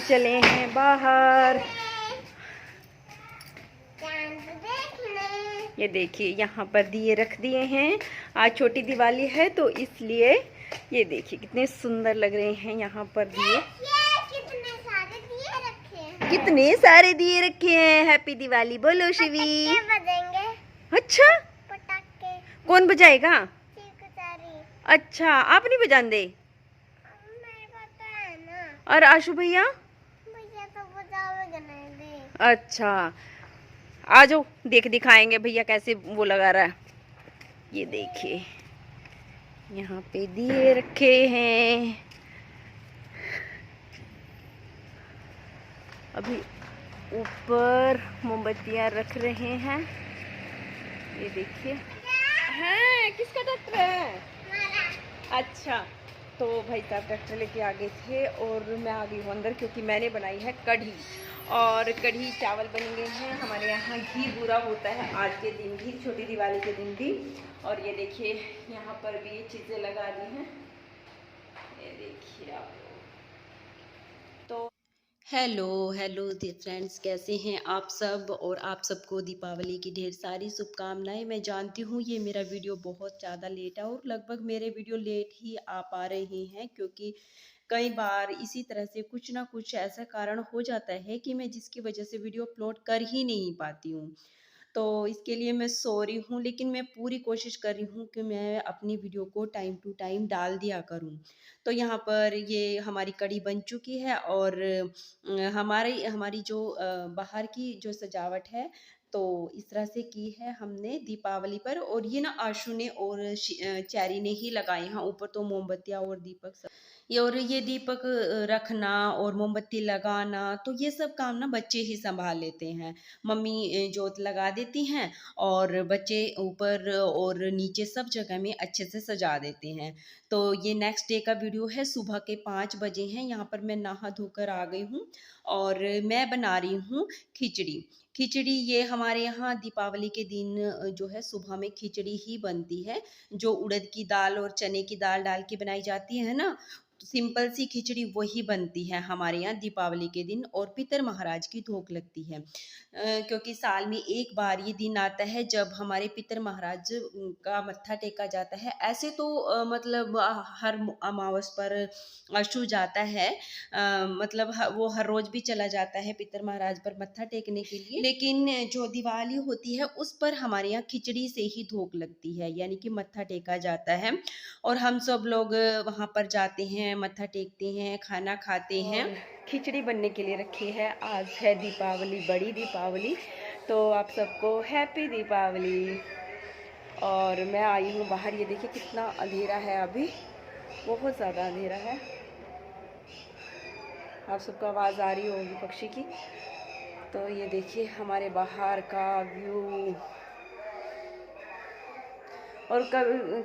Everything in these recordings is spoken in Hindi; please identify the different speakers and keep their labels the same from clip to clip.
Speaker 1: चले हैं बाहर। ये देखिए यहाँ पर दिए रख दिए हैं। आज छोटी दिवाली है तो इसलिए ये देखिए कितने सुंदर लग रहे हैं यहाँ पर दिए। कितने सारे दिए रखे हैं। हैप्पी दिवाली बोलो शिवी। अच्छा,
Speaker 2: पटाखे
Speaker 1: कौन बजाएगा? अच्छा, आप नहीं बजान दे? और आशु भैया?
Speaker 2: तो बजावेगा नहीं दे।
Speaker 1: अच्छा, आ जाओ दिखाएंगे भैया कैसे वो लगा रहा है। ये देखिए यहाँ पे दिए रखे हैं। अभी ऊपर मोमबत्तियाँ रख रहे हैं। ये देखिए हैं, किसका ट्रैक्टर है? अच्छा, तो भाई साहब ट्रैक्टर लेके आ गए थे और मैं आ गई हूँ अंदर क्योंकि मैंने बनाई है कढ़ी। और कढ़ी चावल बनेंगे हैं। हमारे यहाँ घी पूरा होता है आज के दिन भी, छोटी दिवाली के दिन भी। और ये देखिए यहाँ पर भी ये चीज़ें लगा दी हैं। ये देखिए आप। तो हेलो फ्रेंड्स, कैसे हैं आप सब? और आप सबको दीपावली की ढेर सारी शुभकामनाएं। मैं जानती हूँ ये मेरा वीडियो बहुत ज़्यादा लेट है और लगभग मेरे वीडियो लेट ही आ पा रहे हैं क्योंकि कई बार इसी तरह से कुछ ना कुछ ऐसा कारण हो जाता है कि मैं जिसकी वजह से वीडियो अपलोड कर ही नहीं पाती हूँ। तो इसके लिए मैं सॉरी हूँ, लेकिन मैं पूरी कोशिश कर रही हूँ कि मैं अपनी वीडियो को टाइम टू टाइम डाल दिया करूँ। तो यहाँ पर ये हमारी कढ़ी बन चुकी है और हमारी जो बाहर की जो सजावट है तो इस तरह से की है हमने दीपावली पर। और ये ना आशु ने और चैरी ने ही लगाए हैं ऊपर। तो मोमबत्तियाँ और दीपक सब ये, और ये दीपक रखना और मोमबत्ती लगाना तो ये सब काम ना बच्चे ही संभाल लेते हैं। मम्मी जोत लगा देती हैं और बच्चे ऊपर और नीचे सब जगह में अच्छे से सजा देते हैं। तो ये नेक्स्ट डे का वीडियो है। सुबह के 5 बजे हैं। यहाँ पर मैं नहा धोकर आ गई हूँ और मैं बना रही हूँ खिचड़ी। खिचड़ी ये हमारे यहाँ दीपावली के दिन जो है सुबह में खिचड़ी ही बनती है, जो उड़द की दाल और चने की दाल डाल के बनाई जाती है ना। सिंपल सी खिचड़ी वही बनती है हमारे यहाँ दीपावली के दिन। और पितर महाराज की धोख लगती है क्योंकि साल में एक बार ये दिन आता है जब हमारे पितर महाराज का मत्था टेका जाता है। ऐसे तो मतलब हर अमावस पर अशु जाता है, मतलब वो हर रोज भी चला जाता है पितर महाराज पर मत्था टेकने के लिए। लेकिन जो दिवाली होती है उस पर हमारे यहाँ खिचड़ी से ही धोख लगती है, यानी कि मत्था टेका जाता है और हम सब लोग वहाँ पर जाते हैं, मत्था टेकते हैं, खाना खाते हैं। खिचड़ी बनने के लिए रखी है। आज है दीपावली, बड़ी दीपावली। तो आप सबको हैप्पी दीपावली। और मैं आई हूँ बाहर। ये देखिए कितना अंधेरा है, अभी बहुत ज़्यादा अंधेरा है। आप सबको आवाज़ आ रही होगी पक्षी की। तो ये देखिए हमारे बाहर का व्यू। और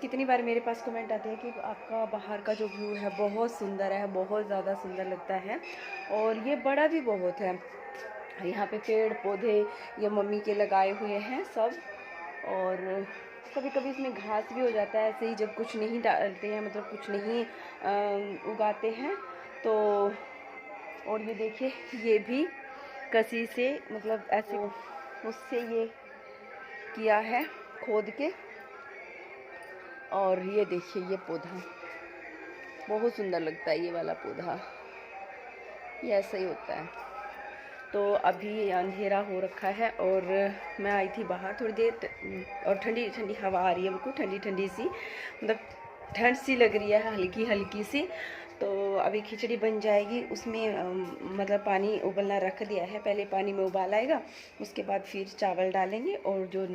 Speaker 1: कितनी बार मेरे पास कमेंट आते हैं कि आपका बाहर का जो व्यू है बहुत सुंदर है, बहुत ज़्यादा सुंदर लगता है। और ये बड़ा भी बहुत है। यहाँ पे पेड़ पौधे ये मम्मी के लगाए हुए हैं सब। और कभी कभी इसमें घास भी हो जाता है ऐसे ही जब कुछ नहीं डालते हैं, मतलब कुछ नहीं उगाते हैं तो। और ये देखिए ये भी कसी से, मतलब ऐसे उससे ये किया है खोद के। और ये देखिए ये पौधा बहुत सुंदर लगता है, ये वाला पौधा ये ऐसा ही होता है। तो अभी अंधेरा हो रखा है और मैं आई थी बाहर थोड़ी देर और ठंडी ठंडी हवा आ रही है, बिल्कुल ठंडी ठंडी सी, मतलब ठंड सी लग रही है, हल्की हल्की सी। तो अभी खिचड़ी बन जाएगी। उसमें मतलब पानी उबलना रख दिया है, पहले पानी में उबाल आएगा, उसके बाद फिर चावल डालेंगे और जो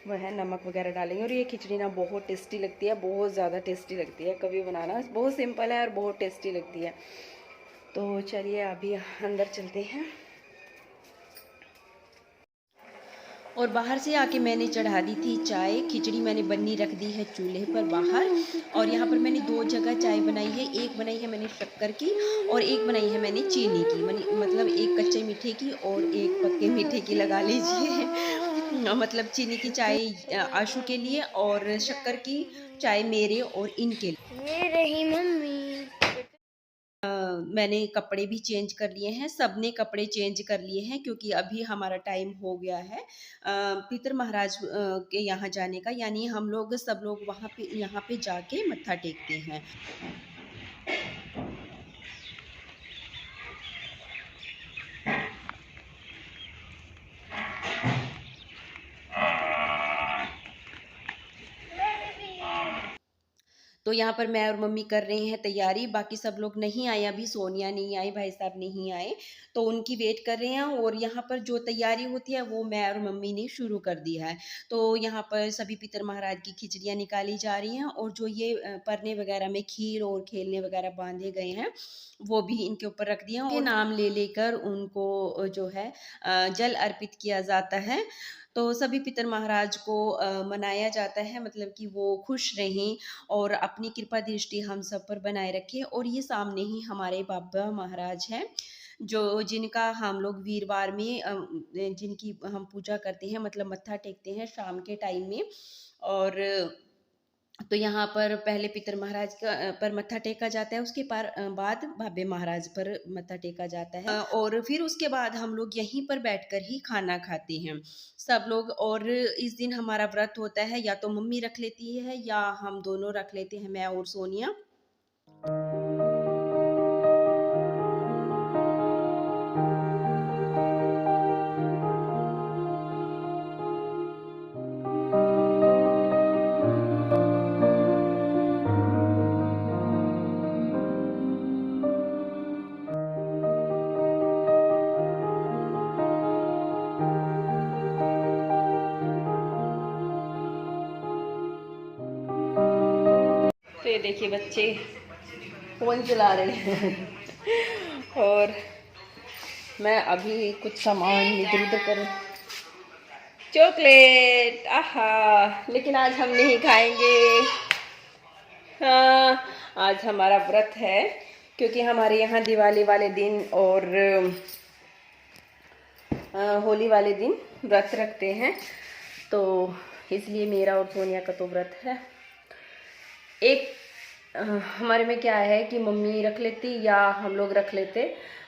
Speaker 1: वह है नमक वगैरह डालेंगे। और ये खिचड़ी ना बहुत टेस्टी लगती है, बहुत ज़्यादा टेस्टी लगती है। कभी बनाना, बहुत सिंपल है और बहुत टेस्टी लगती है। तो चलिए अभी अंदर चलते हैं। और बाहर से आके मैंने चढ़ा दी थी चाय। खिचड़ी मैंने बननी रख दी है चूल्हे पर बाहर। और यहाँ पर मैंने 2 जगह चाय बनाई है। एक बनाई है मैंने शक्कर की और एक बनाई है मैंने चीनी की, मतलब एक कच्चे मीठे की और एक पक्के मीठे की लगा लीजिए। मतलब चीनी की चाय आशु के लिए और शक्कर की चाय मेरे और इनके लिए।
Speaker 2: ये रही मम्मी।
Speaker 1: मैंने कपड़े भी चेंज कर लिए हैं, सबने कपड़े चेंज कर लिए हैं क्योंकि अभी हमारा टाइम हो गया है पितर महाराज के यहाँ जाने का, यानी हम लोग सब लोग वहाँ पे यहाँ पे जाके मत्था टेकते हैं। तो यहाँ पर मैं और मम्मी कर रहे हैं तैयारी, बाकी सब लोग नहीं आए अभी, सोनिया नहीं आई, भाई साहब नहीं आए, तो उनकी वेट कर रहे हैं। और यहाँ पर जो तैयारी होती है वो मैं और मम्मी ने शुरू कर दी है। तो यहाँ पर सभी पितर महाराज की खिचड़ियाँ निकाली जा रही हैं और जो ये परने वगैरह में खीर और खेलने वगैरह बांधे गए हैं वो भी इनके ऊपर रख दिए हैं और नाम ले लेकर उनको जो है जल अर्पित किया जाता है। तो सभी पितर महाराज को मनाया जाता है, मतलब कि वो खुश रहें और अपनी कृपा दृष्टि हम सब पर बनाए रखें। और ये सामने ही हमारे बाबा महाराज हैं जो जिनका हम लोग वीरवार में जिनकी हम पूजा करते हैं, मतलब मत्था टेकते हैं शाम के टाइम में। और तो यहाँ पर पहले पितर महाराज का पर मत्था टेका जाता है, उसके बाद बाबे महाराज पर मत्था टेका जाता है और फिर उसके बाद हम लोग यहीं पर बैठकर ही खाना खाते हैं सब लोग। और इस दिन हमारा व्रत होता है, या तो मम्मी रख लेती है या हम दोनों रख लेते हैं, मैं और सोनिया। तो ये देखिए बच्चे फोन चला रहे हैं और मैं अभी कुछ सामान इधर उधर कर, चॉकलेट, आहा, लेकिन आज हम नहीं खाएंगे। हाँ, आज हमारा व्रत है क्योंकि हमारे यहाँ दिवाली वाले दिन और होली वाले दिन व्रत रखते हैं, तो इसलिए मेरा और सोनिया का तो व्रत है। एक हमारे में क्या है कि मम्मी रख लेती या हम लोग रख लेते,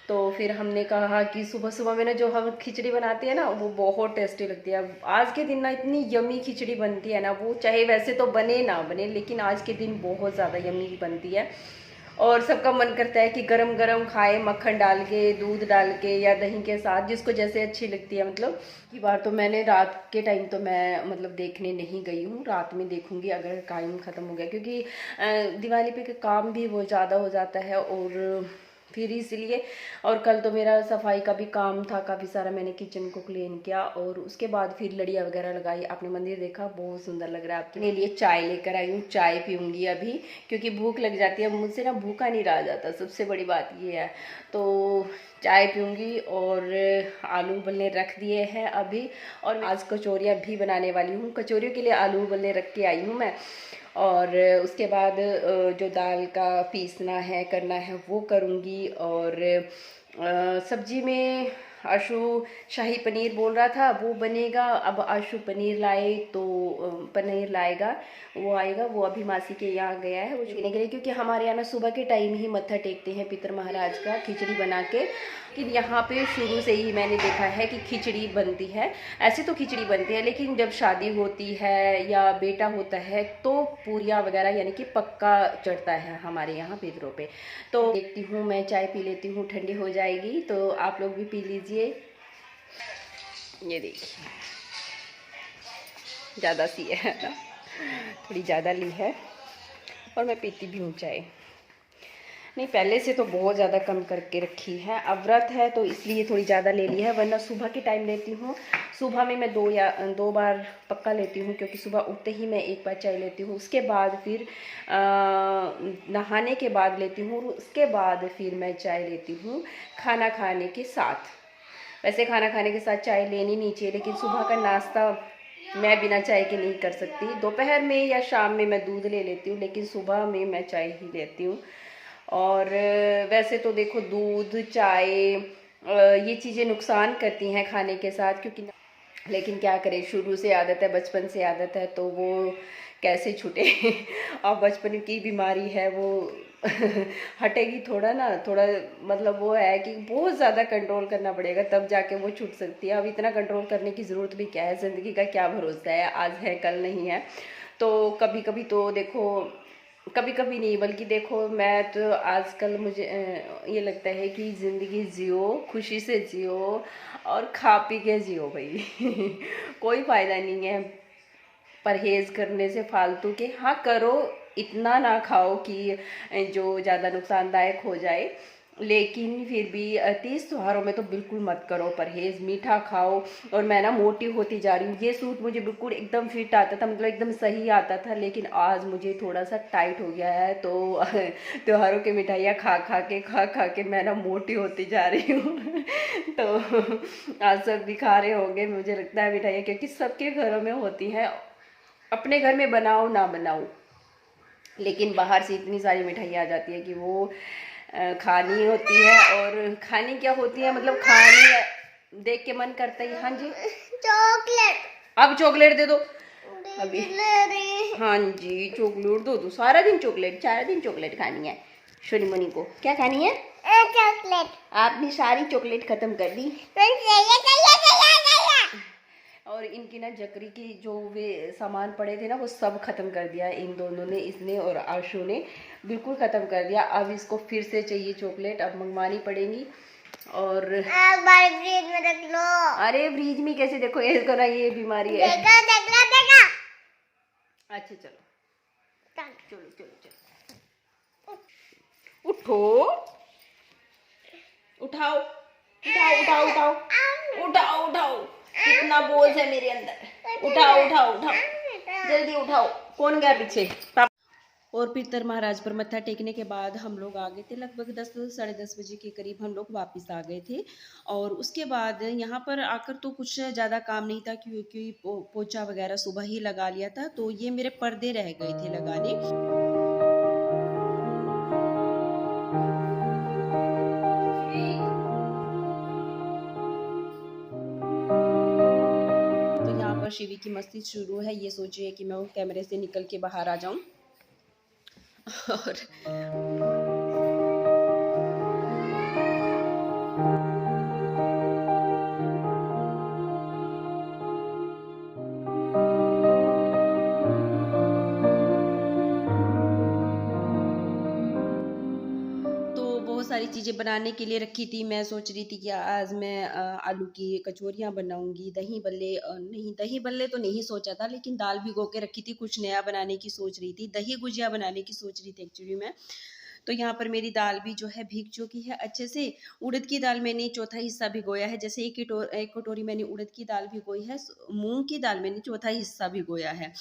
Speaker 1: तो फिर हमने कहा कि सुबह सुबह में ना जो हम खिचड़ी बनाते हैं ना वो बहुत टेस्टी लगती है। आज के दिन ना इतनी यमी खिचड़ी बनती है ना, वो चाहे वैसे तो बने ना बने लेकिन आज के दिन बहुत ज़्यादा यमी बनती है और सबका मन करता है कि गरम गरम खाए, मक्खन डाल के, दूध डाल के या दही के साथ, जिसको जैसे अच्छी लगती है। मतलब की बार तो मैंने रात के टाइम तो मैं मतलब देखने नहीं गई हूँ, रात में देखूंगी अगर टाइम ख़त्म हो गया, क्योंकि दिवाली पे काम भी बहुत ज़्यादा हो जाता है और फिर इसलिए। और कल तो मेरा सफाई का भी काम था काफ़ी सारा, मैंने किचन को क्लीन किया और उसके बाद फिर लड़ियाँ वगैरह लगाई। आपने मंदिर देखा, बहुत सुंदर लग रहा है। आपके लिए चाय लेकर आई हूँ, चाय पीऊँगी अभी क्योंकि भूख लग जाती है, मुझसे ना भूखा नहीं रहा जाता, सबसे बड़ी बात ये है। तो चाय पीऊँगी और आलू उबलने रख दिए हैं अभी, और आज कचौरियाँ भी बनाने वाली हूँ। कचौरियों के लिए आलू उबलने रख के आई हूँ मैं, और उसके बाद जो दाल का पीसना है करना है वो करूँगी। और सब्जी में आशु शाही पनीर बोल रहा था वो बनेगा, अब आशु पनीर लाए तो पनीर लाएगा, वो आएगा, वो अभी मासी के यहाँ गया है वो छूने के लिए, क्योंकि हमारे यहाँ ना सुबह के टाइम ही मत्था टेकते हैं पितर महाराज का खिचड़ी बना के। लेकिन यहाँ पे शुरू से ही मैंने देखा है कि खिचड़ी बनती है, ऐसे तो खिचड़ी बनती है लेकिन जब शादी होती है या बेटा होता है तो पूरियाँ वगैरह यानी कि पक्का चढ़ता है हमारे यहाँ पितरों पे। तो देखती हूँ, मैं चाय पी लेती हूँ, ठंडी हो जाएगी, तो आप लोग भी पी लीजिए। ये देखिए ज़्यादा सी है ना, थोड़ी ज़्यादा ली है और मैं पीती भी हूँ चाय। नहीं, पहले से तो बहुत ज़्यादा कम करके रखी है, अब व्रत है तो इसलिए थोड़ी ज़्यादा ले ली है, वरना सुबह के टाइम लेती हूँ। सुबह में मैं दो बार पक्का लेती हूँ, क्योंकि सुबह उठते ही मैं एक बार चाय लेती हूँ, उसके बाद फिर नहाने के बाद लेती हूँ, उसके बाद फिर मैं चाय लेती हूँ खाना खाने के साथ। वैसे खाना खाने के साथ चाय लेनी नहीं चाहिए, लेकिन सुबह का नाश्ता मैं बिना चाय के नहीं कर सकती। दोपहर में या शाम में मैं दूध ले लेती हूँ, लेकिन सुबह में मैं चाय ही लेती हूँ। और वैसे तो देखो दूध, चाय ये चीज़ें नुकसान करती हैं खाने के साथ, क्योंकि लेकिन क्या करें, शुरू से आदत है, बचपन से आदत है, तो वो कैसे छूटे। और बचपन की बीमारी है वो हटेगी थोड़ा ना, थोड़ा मतलब वो है कि बहुत ज़्यादा कंट्रोल करना पड़ेगा तब जाके वो छूट सकती है। अब इतना कंट्रोल करने की ज़रूरत भी क्या है, ज़िंदगी का क्या भरोसा है, आज है कल नहीं है। तो कभी कभी तो देखो, कभी कभी नहीं बल्कि देखो, मैं तो आजकल मुझे ये लगता है कि ज़िंदगी जियो, खुशी से जियो और खा पी के जियो भाई। कोई फ़ायदा नहीं है परहेज़ करने से फालतू के। हाँ करो, इतना ना खाओ कि जो ज़्यादा नुकसानदायक हो जाए, लेकिन फिर भी तीज त्योहारों में तो बिल्कुल मत करो परहेज़, मीठा खाओ। और मैं ना मोटी होती जा रही हूँ। ये सूट मुझे बिल्कुल एकदम फिट आता था, मतलब एकदम सही आता था, लेकिन आज मुझे थोड़ा सा टाइट हो गया है। तो त्योहारों की मिठाइयाँ खा खा के मैं ना मोटी होती जा रही हूँ। तो आज सब भी खा रहे होंगे मुझे लगता है मिठाइयाँ, क्योंकि सबके घरों में होती हैं। अपने घर में बनाओ ना बनाओ, लेकिन बाहर से इतनी सारी मिठाइयाँ आ जाती है कि वो खानी होती है। और खानी क्या होती है, मतलब खानी देख के मन करता है। हाँ जी,
Speaker 2: चॉकलेट
Speaker 1: अब चॉकलेट दे दो अभी।
Speaker 2: ले रही।
Speaker 1: हाँ जी, चॉकलेट दो दो, सारा दिन चॉकलेट, सारा दिन चॉकलेट खानी है। सोनी मनी को क्या खानी है?
Speaker 2: चॉकलेट।
Speaker 1: आपने सारी चॉकलेट खत्म कर दी। और इनकी ना जकरी की जो वे सामान पड़े थे ना, वो सब खत्म कर दिया इन दोनों ने, इसने और आशु ने बिल्कुल ख़त्म कर दिया। अब इसको फिर से चाहिए चॉकलेट, अब मंगवानी पड़ेगी। और
Speaker 2: फ्रिज में रख लो।
Speaker 1: अरे फ्रिज में कैसे, देखो इसको ना ये बीमारी है।
Speaker 2: देखा देखा देखा।
Speaker 1: अच्छा चलो चलो चलो चलो, उठो, उठाओ उठाओ उठाओ उठाओ उठाओ उठाओ, कितना बोझ है मेरे अंदर, उठाओ उठाओ उठाओ, जल्दी उठाओ। कौन गया पीछे? पापा। और पितर महाराज पर मत्था टेकने के बाद हम लोग आ गए थे, लगभग 10 साढ़े 10 बजे के करीब हम लोग वापस आ गए थे। और उसके बाद यहाँ पर आकर तो कुछ ज़्यादा काम नहीं था, क्योंकि पोछा वगैरह सुबह ही लगा लिया था। तो ये मेरे पर्दे रह गए थे लगाने। तो यहाँ पर शिवी की मस्ती शुरू है, ये सोचिए कि मैं कैमरे से निकल के बाहर आ जाऊं। और बहुत सारी चीज़ें बनाने के लिए रखी थी। मैं सोच रही थी कि आज मैं आलू की कचौरियाँ बनाऊंगी। दही बल्ले नहीं, दही बल्ले तो नहीं सोचा था, लेकिन दाल भिगो के रखी थी, कुछ नया बनाने की सोच रही थी। दही गुजिया बनाने की सोच रही थी एक्चुअली मैं। तो यहाँ पर मेरी दाल भी जो है भीग चुकी है अच्छे से। उड़द की दाल मैंने चौथा हिस्सा भिगोया है, जैसे एक कटोरी मैंने उड़द की दाल भिगोई है, मूंग की दाल मैंने चौथा हिस्सा भिगोया है।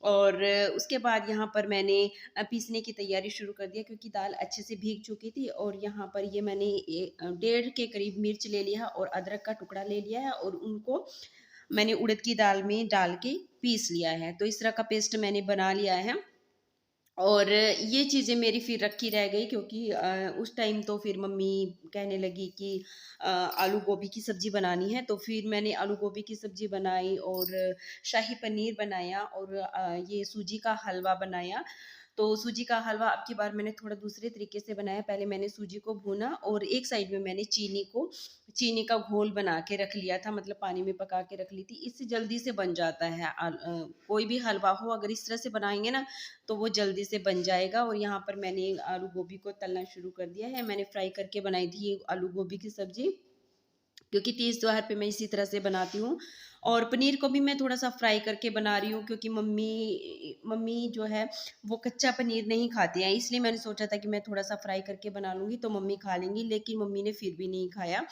Speaker 1: और उसके बाद यहाँ पर मैंने पीसने की तैयारी शुरू कर दिया, क्योंकि दाल अच्छे से भीग चुकी थी। और यहाँ पर ये मैंने 1.5 के करीब मिर्च ले लिया है और अदरक का टुकड़ा ले लिया है, और उनको मैंने उड़द की दाल में डाल के पीस लिया है। तो इस तरह का पेस्ट मैंने बना लिया है। और ये चीज़ें मेरी फिर रखी रह गई, क्योंकि उस टाइम तो फिर मम्मी कहने लगी कि आलू गोभी की सब्ज़ी बनानी है। तो फिर मैंने आलू गोभी की सब्ज़ी बनाई, और शाही पनीर बनाया, और ये सूजी का हलवा बनाया। तो सूजी का हलवा अब की बार मैंने थोड़ा दूसरे तरीके से बनाया। पहले मैंने सूजी को भूना, और एक साइड में मैंने चीनी का घोल बना के रख लिया था, मतलब पानी में पका के रख ली थी। इससे जल्दी से बन जाता है। कोई भी हलवा हो अगर इस तरह से बनाएंगे ना, तो वो जल्दी से बन जाएगा। और यहाँ पर मैंने आलू गोभी को तलना शुरू कर दिया है। मैंने फ्राई करके बनाई थी आलू गोभी की सब्जी, क्योंकि तीज त्योहार पे मैं इसी तरह से बनाती हूँ। और पनीर को भी मैं थोड़ा सा फ्राई करके बना रही हूँ, क्योंकि मम्मी जो है वो कच्चा पनीर नहीं खाती हैं, इसलिए मैंने सोचा था कि मैं थोड़ा सा फ्राई करके बना लूँगी तो मम्मी खा लेंगी। लेकिन मम्मी ने फिर भी नहीं खाया,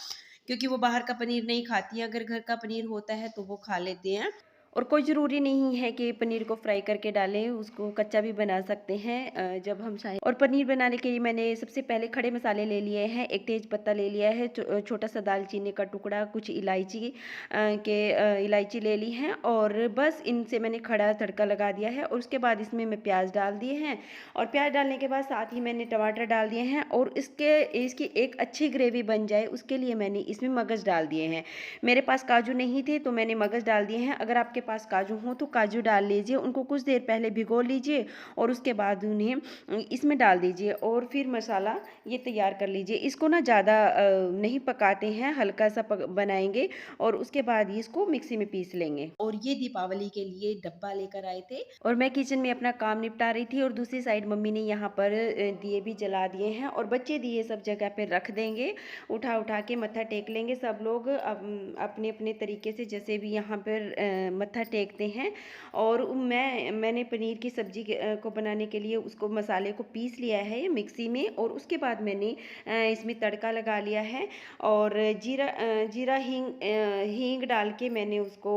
Speaker 1: क्योंकि वो बाहर का पनीर नहीं खाती है। अगर घर का पनीर होता है तो वो खा लेते हैं। और कोई ज़रूरी नहीं है कि पनीर को फ्राई करके डालें, उसको कच्चा भी बना सकते हैं जब हम चाहें। और पनीर बनाने के लिए मैंने सबसे पहले खड़े मसाले ले लिए हैं, एक तेज पत्ता ले लिया है, छोटा सा दालचीनी का टुकड़ा, कुछ इलायची ले ली हैं और बस इनसे मैंने खड़ा तड़का लगा दिया है। और उसके बाद इसमें मैं प्याज डाल दिए हैं और प्याज डालने के बाद साथ ही मैंने टमाटर डाल दिए हैं और इसकी एक अच्छी ग्रेवी बन जाए उसके लिए मैंने इसमें मगज डाल दिए हैं। मेरे पास काजू नहीं थे तो मैंने मगज डाल दिए हैं। अगर आपके पास काजू हो तो काजू डाल लीजिए, उनको कुछ देर पहले भिगो लीजिए और उसके बाद उन्हें इसमें डाल दीजिए और फिर मसाला ये तैयार कर लीजिए। इसको ना ज़्यादा नहीं पकाते हैं, हल्का सा बनाएंगे और उसके बाद इसको मिक्सी में पीस लेंगे। और ये दीपावली के लिए डब्बा लेकर आए थे और मैं किचन में अपना काम निपटा रही थी और दूसरी साइड मम्मी ने यहाँ पर दिए भी जला दिए हैं और बच्चे दिए सब जगह पे रख देंगे, उठा उठा के मत्था टेक लेंगे सब लोग अपने अपने तरीके से, जैसे भी यहाँ पर मत्था टेकते हैं। और मैंने पनीर की सब्जी को बनाने के लिए उसको मसाले को पीस लिया है मिक्सी में और उसके बाद मैंने इसमें तड़का लगा लिया है और जीरा हींग डाल के मैंने उसको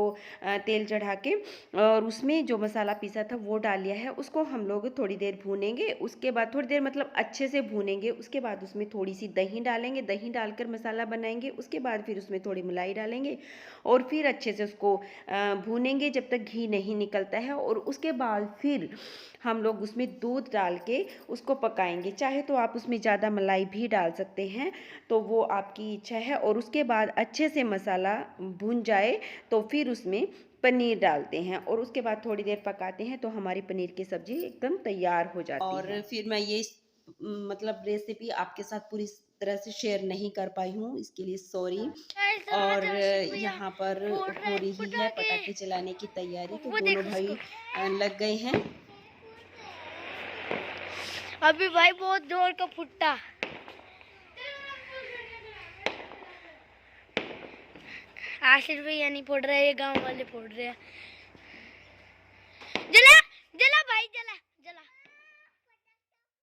Speaker 1: तेल चढ़ा के और उसमें जो मसाला पीसा था वो डाल लिया है। उसको हम लोग थोड़ी देर भूनेंगे, उसके बाद थोड़ी देर मतलब अच्छे से भूनेंगे, उसके बाद उसमें थोड़ी सी दही डालेंगे, दही डालकर मसाला बनाएंगे, उसके बाद फिर उसमें थोड़ी मलाई डालेंगे और फिर अच्छे से उसको भूनेंगे जब तक घी नहीं निकलता है और उसके बाद फिर हम लोग उसमें दूध डाल के उसको पकाएंगे। चाहे तो आप उसमें ज़्यादा मलाई भी डाल सकते हैं, तो वो आपकी इच्छा है। और उसके बाद अच्छे से मसाला भून जाए तो फिर उसमें पनीर डालते हैं और उसके बाद थोड़ी देर पकाते हैं तो हमारी पनीर की सब्ज़ी एकदम तैयार हो जाती है। और फिर मैं ये मतलब रेसिपी आपके साथ पूरी तरह से शेयर नहीं कर पाई हूँ, इसके लिए सॉरी। और यहाँ पर हो रही है पटाखे चलाने की तैयारी, तो दोनों भाई लग गए हैं।
Speaker 2: अभी भाई बहुत जोर का फुट्टा। आशीष भैया नहीं फोड़ रहे, ये गांव वाले फोड़ रहे हैं। जला जला भाई जला।